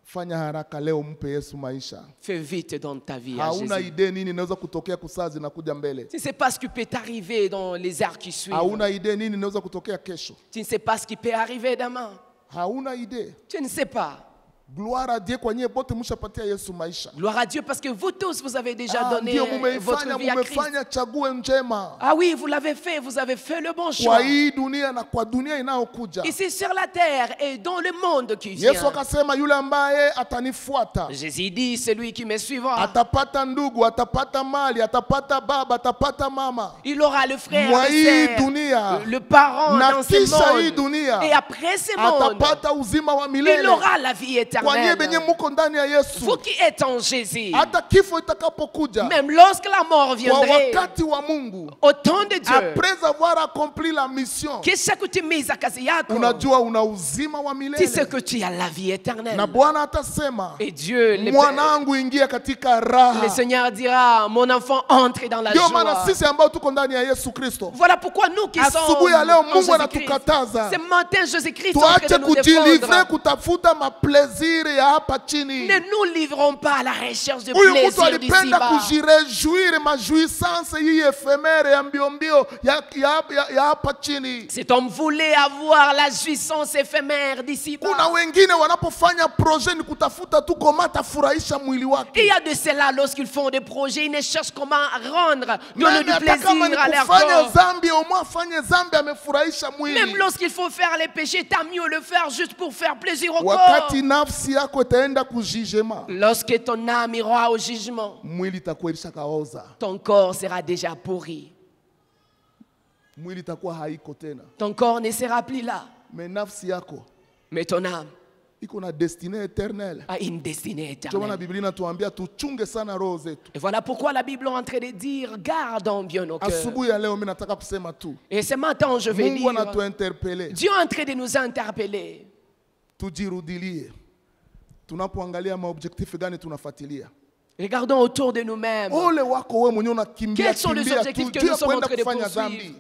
Fanya haraka leo mpe Yesu maisha. Fais vite dans ta vie à Hauna Jésus. idea nini inaweza kutokea kusaa zinakuja mbele. Tu ne sais pas ce qui peut t'arriver dans les heures qui suivent. Hauna idea nini inaweza kutokea kesho. Tu ne sais pas ce qui peut arriver demain. Hauna idea. Tu ne sais pas. Gloire à Dieu kwa nyie bote mshapatia Yesu maisha. Gloire à Dieu parce que vous tous, vous avez déjà donné Ndio votre vie à Christ. mumefanya chaguo njema. Ah oui, vous l'avez fait, vous avez fait le bon Kwa choix. hii dunia na kwa dunia inayokuja. Ici sur la terre et dans le monde qui vient. Yesu akasema yule ambaye atanifuata Jésus dit, celui qui me suivra, atapata ndugu, atapata mali, atapata baba, atapata mama. il aura le frère, Mwa hii le sœur, dunia le parent na dans ce kisha hii monde. dunia Et après ce monde, atapata uzima wa il milele. aura la vie Kwa nyie benye éternelle. muko ndani ya Yesu, Vous qui êtes en Jésus, hata kifo itakapokuja même lorsque la mort kwa viendrait, wakati wa Mungu, au temps de Dieu, après avoir accompli la mission, kisha kutimiza kazi yako, unajua una uzima wa tu sais milele. que tu as la vie éternelle. Na Bwana atasema, Et Dieu, mwanangu ingia katika le raha. Seigneur dira, mon enfant, entre dans la Ndio maana joie. sisi ambao tuko ndani ya Yesu Kristo, Voilà pourquoi nous qui sommes asubuhi ya leo en Mungu Jésus-Christ, anatukataza ce matin Jésus-Christ est en train tuache de nous kujilivre défendre. kutafuta mapleziri ya hapa chini. Ne nous livrons pas à la recherche de Huyu mtu plaisir alipenda d'ici-bas. kujirejuire majuisance hii efemere ya mbio mbio ya hapa chini. Cet homme voulait avoir la jouissance éphémère d'ici-bas. Kuna wengine wanapofanya projet ni kutafuta tu koma atafurahisha mwili Il wake. y a de cela lorsqu'ils font des projets, ils ne cherchent comment rendre, donner Meme du hata kama ni plaisir à leur kufanya corps. zambi, omwe afanye zambi amefurahisha Même mwili. lorsqu'il faut faire les péchés, tant mieux le faire juste pour faire plaisir au corps. Wakati nafsi yako itaenda kujijema, Lorsque ton âme ira au jugement, mwili itakuwa ilishakaoza, ton corps sera déjà pourri. mwili itakuwa haiko tena. Ton corps ne sera plus là. Me nafsi yako Mais ton âme iko na destinée éternelle. a une destinée Ndio maana éternelle. Biblia inatuambia tuchunge sana roho zetu. Et voilà pourquoi la Bible est en train de dire, gardons bien nos cœurs. Asubuhi ya leo mimi nataka kusema tu, Et ce matin, je vais Mungu dire, anatuinterpele, Dieu est en train de nous interpeller. tujirudilie. Tunapoangalia maobjektifu gani tunafuatilia. Regardons autour de nous-mêmes. Ole wako wewe mwenyewe unakimbia Quels sont les kimbia objectifs tu que juu nous ya sommes en kwenda train de kufanya poursuivre? dhambi.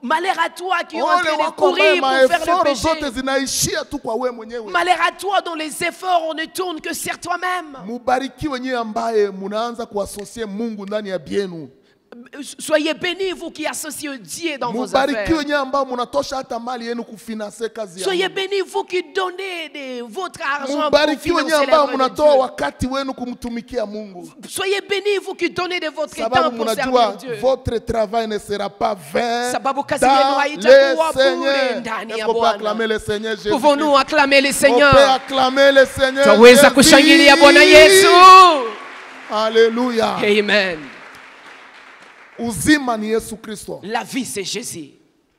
Malheur à toi qui est en Ole train de wako ambaye courir pour faire le maeforo zote péché. zinaishia tu kwa wewe mwenyewe. Malheur à toi dont les efforts ne tournent que sur toi-même. Mubarikiwe nyie ambaye munaanza kuasosie Mungu ndani ya bienu. Soyez bénis, vous qui associez Dieu dans vos Mubarikiwe affaires. nyie ambao munatosha hata mali yenu kufinanse kazi ya Soyez Mungu. bénis, vous qui donnez de votre argent pour Mubarikiwe nyie financer ambao l'œuvre de munatoa Dieu. wakati wenu kumtumikia Mungu. Soyez bénis, vous qui donnez de votre temps Sababu pour servir munajua Dieu. votre travail ne sera pas vain Sababu kazi dans yenu haitakuwa le bure Seigneur. ndani ya Est-ce qu'on peut Bwana? acclamer le Seigneur Jésus? Pouvons-nous acclamer le On peut Seigneur? acclamer le Seigneur Twaweza Jésus. kushangilia Bwana Yesu. Alléluia. Amen. Uzima ni Yesu Kristo. La vie, c'est Jésus.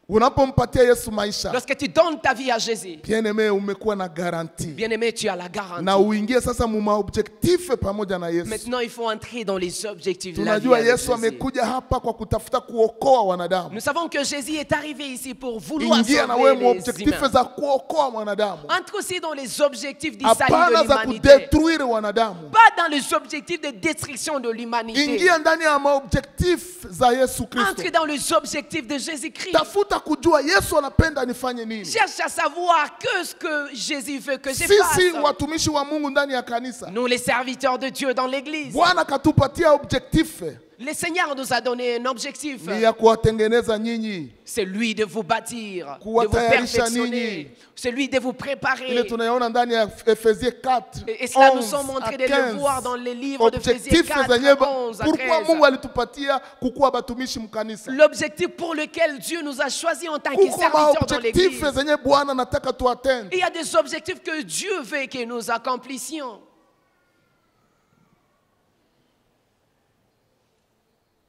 Unapompatia Yesu maisha, Lorsque tu donnes ta vie à Jésus, bien-aimé, umekuwa na garanti. bien-aimé, tu as la Na garantie. uingie sasa mu maobjektife pamoja na Yesu. Maintenant, il faut entrer dans les objectifs de la vie Tunajua avec Yesu Jésus. amekuja hapa kwa kutafuta kuokoa wanadamu. Nous savons que Jésus est arrivé ici pour vouloir Ingia na wewe sauver mu les objektife humains. za kuokoa mwanadamu. Entre aussi dans les objectifs du salut Hapana de za l'humanité. kudetruire wanadamu. Pas dans les objectifs de destruction de l'humanité. Ingia ndani ya maobjektif za Yesu Kristo. Entre dans les objectifs de Jésus-Christ. Tafuta kujua Yesu anapenda nifanye nini. Cherche à savoir que ce que Jésus veut que je Sisi fasse. watumishi wa Mungu ndani ya kanisa, Nous, les serviteurs de Dieu dans l'église, Bwana katupatia objektif le Seigneur nous a donné un objectif. ni ya kuwatengeneza nyinyi. C'est lui de vous bâtir, de vous Kuwatayarisha perfectionner. ninyi. C'est lui de vous Ile préparer. tunayaona ndani ya Efesie 4, Et cela, nous 11 sommes en train à de le 15. voir dans les livres de Ephésiens Objectif 4, zenye 11 à pourquoi 13. Mungu alitupatia kukuwa batumishi mkanisa. L'objectif pour lequel Dieu nous a choisis en tant que Kuko serviteurs dans l'église. maobjektif zenye Bwana nataka tuatende. Il y a des objectifs que Dieu veut que nous accomplissions.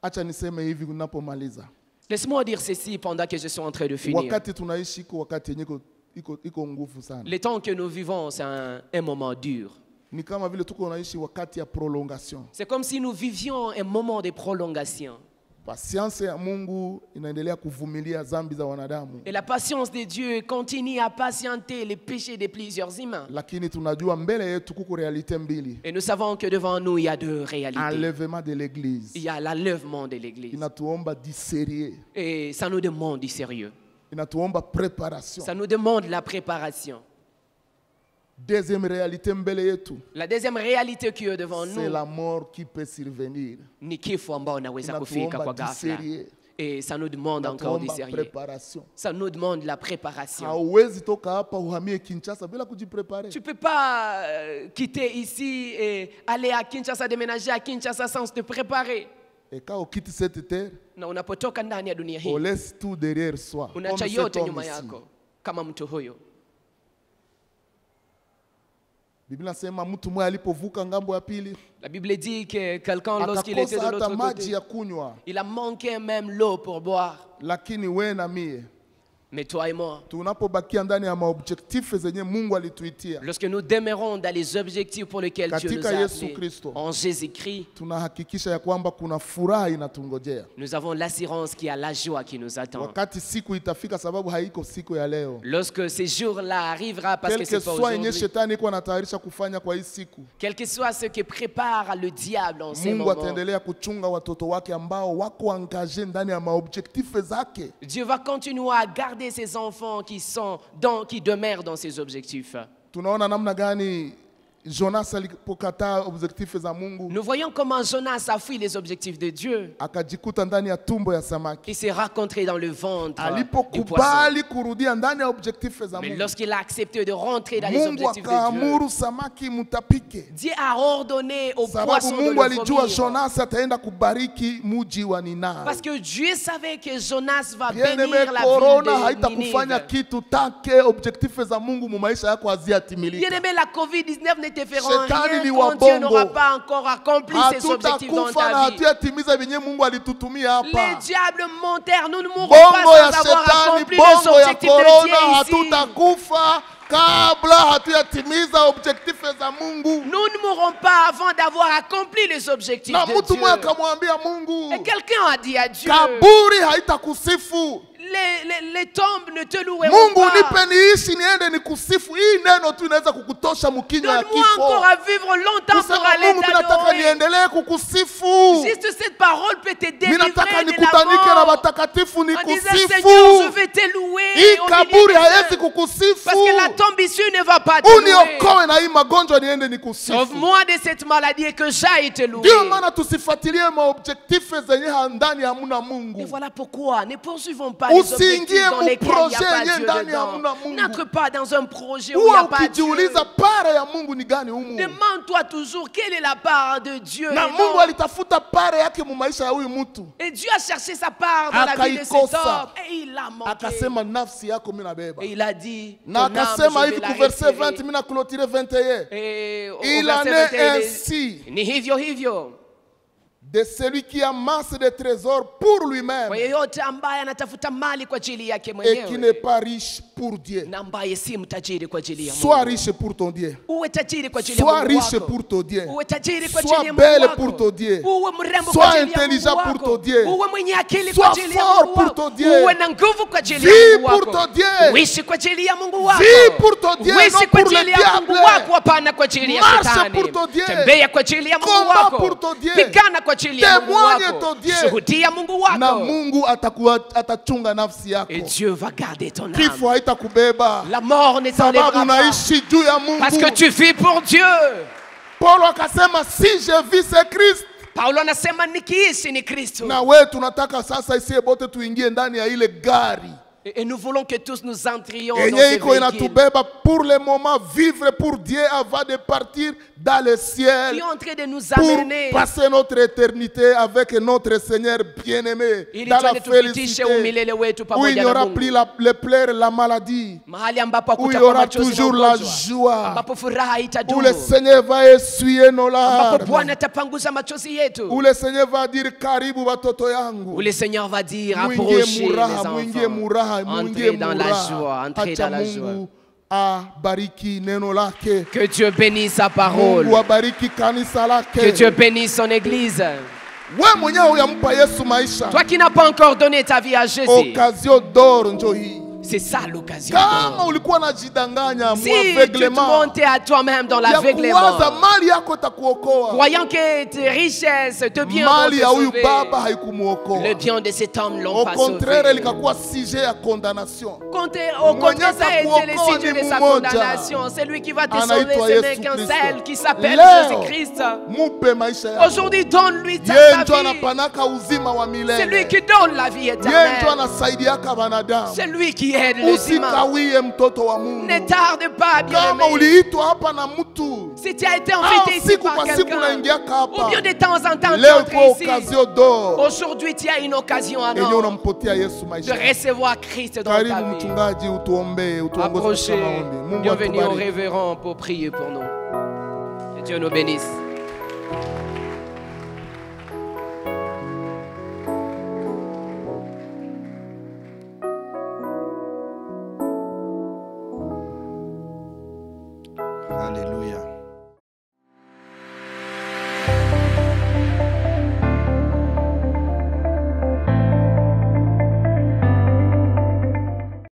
Acha niseme hivi ninapomaliza. Laisse-moi dire ceci pendant que je suis en train de finir. Wakati tunaishi iko wakati yenye iko nguvu sana. Le temps que nous vivons, c'est un moment dur. Ni kama vile tuko naishi wakati ya prolongation. C'est comme si nous vivions un moment de prolongation. Patience ya Mungu inaendelea kuvumilia dhambi za wanadamu. Et la patience de Dieu continue à patienter les péchés de plusieurs humains. Lakini tunajua mbele yetu kuko realite mbili. Et nous savons que devant nous, il y a deux réalités. Enlèvement de l'église. Il y a l'enlèvement de l'Église. Inatuomba du sérieux. Et ça nous demande du sérieux. Inatuomba préparation. Ça nous demande la préparation. Deuxième réalité mbele yetu. La deuxième réalité qui est devant nous, c'est la mort qui peut survenir. ni kifo ambao unaweza kufika kwa ghafla. Et ça nous demande encore du sérieux. Ça nous demande la préparation. Hauwezi toka hapa uhamie Kinshasa bila kujiprepare. Tu peux pas quitter ici et aller à Kinshasa, déménager à Kinshasa sans te préparer. Et quand on quitte cette terre, na unapotoka ndani ya dunia hii, on laisse tout derrière soi. Unaacha yote nyuma yako kama mtu huyo. Biblia inasema mtu mmoja alipovuka ngambo ya pili, la Bible dit que quelqu'un lorsqu'il était de l'autre côté, il a manqué même l'eau pour boire. Lakini wewe na mie, mais toi et moi, tunapobakia ndani ya maobjectif zenye Mungu alituitia, lorsque nous demeurons dans les objectifs pour lesquels Dieu nous a appelés en Jésus-Christ, tunahakikisha ya kwamba kuna furaha inatungojea. Nous avons l'assurance qu'il y a la joie qui nous attend. Wakati siku itafika, sababu haiko siku ya leo. Lorsque ce jour-là arrivera, parce que c'est pas aujourd'hui. Shetani iko anatayarisha kufanya kwa hii siku. Quel que soit ce que prépare le diable en ce moment, Mungu ataendelea kuchunga watoto wake ambao wako engagés ndani ya maobjectif zake. Dieu va continuer à garder ces enfants qui demeurent dans ces objectifs. Tunaona namna gani Jonas alipokataa objectif za Mungu. Nous voyons comment Jonas a fui les objectifs de Dieu. Akajikuta ndani ya tumbo ya samaki. Il s'est rencontré dans le ventre du poisson. Alipokubali kurudia ndani ya objectif za Mungu. Mais lorsqu'il a accepté de rentrer dans les objectifs de Dieu, akaamuru samaki mutapike. Dieu a ordonné au poisson de le Mungu alijua vomir. Jonas ataenda kubariki mji wa Ninawi. Parce que Dieu savait que Jonas va bénir la ville corona de haitakufanya Ninive. kitu take objectif za Mungu mu maisha yako haziatimilika. Bien-aimé, la COVID-19 ne te fera Shetani rien ni wa quand Dieu bongo. n'aura pas encore accompli ses objectifs dans Hatutakufa na ta vie. hatuyatimiza venye Mungu alitutumia hapa. Les diables menteurs, nous ne mourrons Bongo pas ya sans avoir Shetani, accompli les bongo ya objectifs de corona, Dieu ici. hatutakufa kabla hatuyatimiza objectif za Mungu. Nous ne mourrons pas avant d'avoir accompli les objectifs Na de mtu Dieu. mmoja akamwambia Mungu, Et quelqu'un a dit à Dieu, kaburi haitakusifu. les tombes ne te loueront Mungu pas. nipe niishi niende nikusifu. Hii neno tu inaweza kukutosha mkinywa ya Donne-moi kifo. encore à vivre longtemps pour Kusema aller Mungu minataka t'adorer. niendelee kukusifu. Juste cette parole peut te délivrer Minataka de nikutanike la na mort. watakatifu En disant, nikusifu. Seigneur, je vais te louer. Hii au milieu kaburi des haiwezi saints. kukusifu. Parce que la tombe issue ne va pas te louer. Uniokoe na hii magonjwa niende nikusifu. Sauve-moi de cette maladie et que j'aille te louer. Ndio maana tusifuatilie maobjectif zenye ndani hamuna Et Mungu. voilà pourquoi ne poursuivons pas les objectifs dans lesquels il n'y a pas Dieu dedans. N'entre pas dans un projet où il n'y a pas Dieu. Ukijiuliza pare ya Mungu ni gani humu? Demande-toi toujours quelle est la part de Dieu. Na Mungu alitafuta pare yake mu maisha ya huyu mtu. Et Dieu a cherché sa part dans la vie de cet homme. Et il l'a manqué. Akasema nafsi yako mimi nabeba. Et il a dit, Na ton âme, akasema je hivi vais la ku verset 20 retirer. mimi na clôturer 21. Et au Il verset en est 21, ainsi ni hivyo hivyo. de celui qui amasse des trésors pour lui-même Kwa yeyote ambaye anatafuta mali kwa ajili yake et qui n'est mwenyewe pas riche pour Dieu. na ambaye si mtajiri kwa ajili ya Sois Mungu. riche pour ton Dieu. Uwe tajiri kwa ajili ya Sois Mungu riche wako. pour ton Dieu. Uwe tajiri kwa Sois ajili ya Mungu belle wako. pour ton Dieu. Uwe mrembo Sois kwa ajili ya intelligent Mungu pour wako. ton Dieu. Uwe mwenye akili Sois kwa ajili ya fort Mungu pour wako. ton Dieu. Uwe na nguvu kwa ajili Vis ya Mungu pour wako. ton Dieu. Uishi kwa ajili ya Mungu wako. Vis pour ton Dieu, Uishi non kwa pour le ajili ya Mungu diable. wako, hapana kwa ajili ya Marche Shetani. pour ton Dieu. Tembea kwa ajili ya Mungu Combat wako. pour ton Dieu. Pigana kwa ajili ya Mungu Témoigne wako. ton Dieu. Shuhudia Mungu Na wako. Mungu atachunga nafsi yako. Et Dieu va garder ton âme. Kifo haitakubeba. La mort ne Sababu t'enlèvera pas. unaishi juu ya Mungu. Parce que tu vis pour Dieu. Paulo akasema si je vis c'est Christ. Paulo anasema nikiishi ni Kristo. Na wewe tunataka sasa isie bote tuingie ndani ya ile gari. Et nous voulons que tous nous entrions dans Enye ce iko véhicule. inatubeba pour le moment vivre pour Dieu avant de partir dans le Qui ciel. est en train de nous Pour amener. passer notre éternité avec notre Seigneur bien-aimé Ili dans la tuende tupitishe félicité umilele wetu où il pamoja n'y na aura Mungu. plus les pleurs, la maladie, Mahali ambapo où il y hakutakuwa aura machozi na toujours la ugonjwa. joie, Ambapo furaha où itadumu. le Seigneur va essuyer nos Ambapo larmes, Bwana atapanguza machozi yetu. où le Seigneur va dire karibu watoto yangu, Où le Seigneur va dire mwingie approchez les muraha, enfants. mwingie muraha, mwingie Entrez dans la joie, muraha. entrez Acha dans la joie. Mungu abariki neno lake. Que Dieu bénisse sa parole. Mungu abariki kanisa Que lake. Dieu bénisse son église. Wewe mwenyewe uyampa Yesu maisha. Toi qui n'as pas encore donné ta vie à Jésus. Occasion d'or njo hii. C'est ça l'occasion. Kama ulikuwa unajidanganya Si tu te aveuglement, montais à toi-même dans ya l'aveuglement, kuwaza mali yako itakuokoa, croyant que tes richesses, tes biens vont mali te ya huyu sauver, baba haikumuokoa. le bien de cet homme Au l'ont pas contraire, sauvé. likakuwa sujet ya condamnation. Au contraire, ça a été le signe de sa condamnation. C'est lui qui va te sauver, Anaitwa ce Yesu n'est qu'un Kristo. seul qui s'appelle Leo, Jésus-Christ. mupe maisha yako. Aujourd'hui, donne-lui ta Yeye ndio vie. anapanaka uzima wa C'est lui milele. qui donne la vie Yeye ndio éternelle. anasaidiaka wanadamu. C'est lui qui aide les humains. Usikawie mtoto wa Mungu. Ne tarde pas, Kama bien-aimé. uliitwa hapa na mtu, Si tu as été invité ici siku par kwa siku quelqu'un, unaingiaka ou hapa, bien de temps en temps tu leo entres kwa ici, occasion d'or aujourd'hui tu as une occasion à yenye nous unampotea Yesu de maisha. recevoir Christ dans ta Karibu vie. mchungaji, utuombee, utuongoze Approchez, katika maombi. Mungu bienvenue au atubariki. révérend pour prier pour nous. Que Dieu nous bénisse. Haleluya.